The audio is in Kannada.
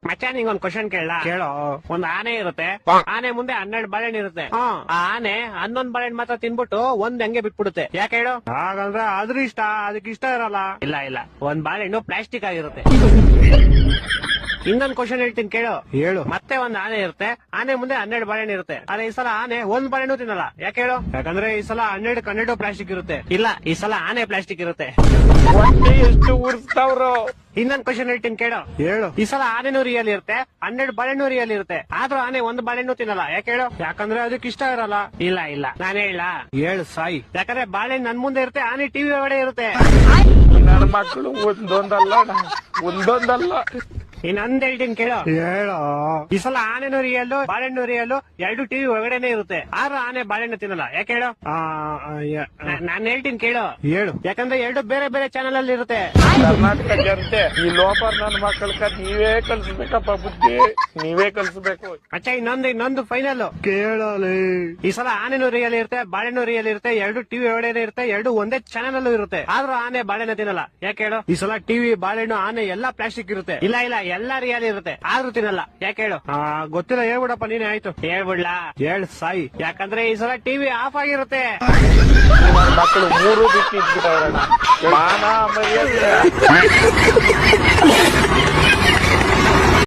ಮಚ್ಚ ನಿಂಗೊಂದ್ ಕ್ವಶನ್ ಕೇಳೋ. ಒಂದ್ ಆನೆ ಇರುತ್ತೆ, ಆನೆ ಮುಂದೆ 12 ಬಾಳೆಹಣ್ಣು ಇರುತ್ತೆ. ಆ ಆನೆ 11 ಬಾಳೆಹಣ್ಣು ಮಾತ್ರ ತಿನ್ಬಿಟ್ಟು ಒಂದ್ ಹಂಗೆ ಬಿಟ್ಬಿಡುತ್ತೆ. ಯಾಕೆ ಹೇಳು? ಹಾಗಂದ್ರೆ ಅದ್ರ ಇಷ್ಟ, ಅದಕ್ಕೆ ಇಷ್ಟ ಇರಲ್ಲ. ಇಲ್ಲ ಒಂದ್ ಬಾಳೆಹಣ್ಣು ಪ್ಲಾಸ್ಟಿಕ್ ಆಗಿರುತ್ತೆ. ಇನ್ನೊಂದ್ ಕ್ವಶನ್ ಹೇಳ್ತೀನಿ ಕೇಳು. ಹೇಳು. ಮತ್ತೆ ಒಂದ್ ಆನೆ ಇರುತ್ತೆ, ಆನೆ ಮುಂದೆ 12 ಬಾಳೆಹಣ್ಣು ಇರುತ್ತೆ. ಆದ್ರೆ ಈ ಸಲ ಆನೆ ಒಂದ್ ಬಾಳೆಹಣ್ಣು ತಿನ್ನಲ್ಲ. ಯಾಕೆ ಹೇಳು? ಯಾಕಂದ್ರೆ ಈ ಸಲ 12 ಪ್ಲಾಸ್ಟಿಕ್ ಇರುತ್ತೆ. ಇಲ್ಲ, ಈ ಸಲ ಆನೆ ಪ್ಲಾಸ್ಟಿಕ್ ಇರುತ್ತೆ. ಹೊಟ್ಟೆ ಎಷ್ಟು ಉರ್ಸ್ತಾವ್ರು. ಇನ್ನೊಂದ್ ಕ್ವಶನ್ ಹೇಳ್ತೀನಿ ಕೇಳು. ಹೇಳು. ಈ ಸಲ ಆನೆನೂ ರಿಯಲ್ ಇರುತ್ತೆ, 12 ಬಾಳೆಹಣ್ಣು ರಿಯಲ್ ಇರುತ್ತೆ. ಆದ್ರೂ ಆನೆ ಒಂದ್ ಬಾಳೆಹಣ್ಣು ತಿನ್ನಲ್ಲ. ಯಾಕೆ ಹೇಳು? ಯಾಕಂದ್ರೆ ಅದಕ್ಕೆ ಇಷ್ಟ ಇರಲ್ಲ. ಇಲ್ಲ ನಾನು ಹೇಳ. ಹೇಳು ಸಾಯಿ. ಯಾಕಂದ್ರೆ ಬಾಳೆಹಣ್ಣು ನನ್ ಮುಂದೆ ಇರುತ್ತೆ, ಆನೆ ಟಿವಿ ಒಳಗಡೆ ಇರುತ್ತೆ. ನನ್ನ ಮಕ್ಕಳು ಒಂದೊಂದಲ್ಲ. ಇನ್ನೊಂದ್ ಹೇಳ್ತೀನಿ ಕೇಳು. ಹೇಳು. ಈ ಸಲ ಆನೆನೂ ರಿಯಲ್, ಬಾಳೆಹಣ್ಣು ರಿಯಲ್, 2 ಟಿವಿ ಒಳಗಡೆನೆ ಇರುತ್ತೆ. ಆದ್ರೂ ಆನೆ ಬಾಳೆಹಣ್ಣು ತಿನ್ನಲ್ಲ. ಯಾಕೆ ಹೇಳು? ನಾನ್ ಹೇಳ್ತೀನಿ ಕೇಳು. ಹೇಳು. ಯಾಕಂದ್ರೆ 2 ಬೇರೆ ಬೇರೆ ಚಾನಲ್ ಅಲ್ಲಿ ಇರುತ್ತೆ. ಕರ್ನಾಟಕ ಜನತೆ ಈ ಲೋಪರ್ ನನ್ನ ಮಕ್ಕಳ ನೀವೇ ಕಲ್ಸ್ಬೇಕಪ್ಪ, ಬುದ್ಧಿ ನೀವೇ ಕಲ್ಸ್ಬೇಕು. ಅಚ್ಚ ಇನ್ನೊಂದು ಫೈನಲ್ ಕೇಳಲಿ. ಈ ಸಲ ಆನೆನೂ ರಿಯಲ್ ಇರುತ್ತೆ, ಬಾಳೆಹಣ್ಣು ರಿಯಲ್ ಇರುತ್ತೆ, 2 ಟಿವಿ ಒಳಗಡೆ ಇರುತ್ತೆ, 2 ಒಂದೇ ಚಾನಲ್ ಅಲ್ಲೂ ಇರುತ್ತೆ. ಆದ್ರೂ ಆನೆ ಬಾಳೆಹಣ್ಣು ತಿನ್ನಲ್ಲ. ಯಾಕೆ ಹೇಳು? ಈ ಸಲ ಟಿವಿ, ಬಾಳೆಹಣ್ಣು, ಆನೆ ಎಲ್ಲಾ ಪ್ಲಾಸ್ಟಿಕ್ ಇರುತ್ತೆ. ಇಲ್ಲ ಎಲ್ಲಾ ರಿಯಲ್ ಇರುತ್ತೆ, ಆದ್ರೂ ತಿನ್ನಲ್ಲ. ಯಾಕೆ ಹೇಳು? ಗೊತ್ತಿಲ್ಲ, ಹೇಳ್ಬಿಡಪ್ಪ ನೀನೆ. ಆಯ್ತು ಹೇಳ್ಬಿಡ್ಲಾ? ಹೇಳು ಸಾಯಿ. ಯಾಕಂದ್ರೆ ಈ ಸಲ ಟಿವಿ ಆಫ್ ಆಗಿರುತ್ತೆ. ನನ್ನ ಮಕ್ಕಳು 3 ಬಿಟ್ಟು ಇಟ್ಬಿಟ್ಟವ್ರಣ್ಣ. ಮಾನ ಮರ್ಯಾದೆ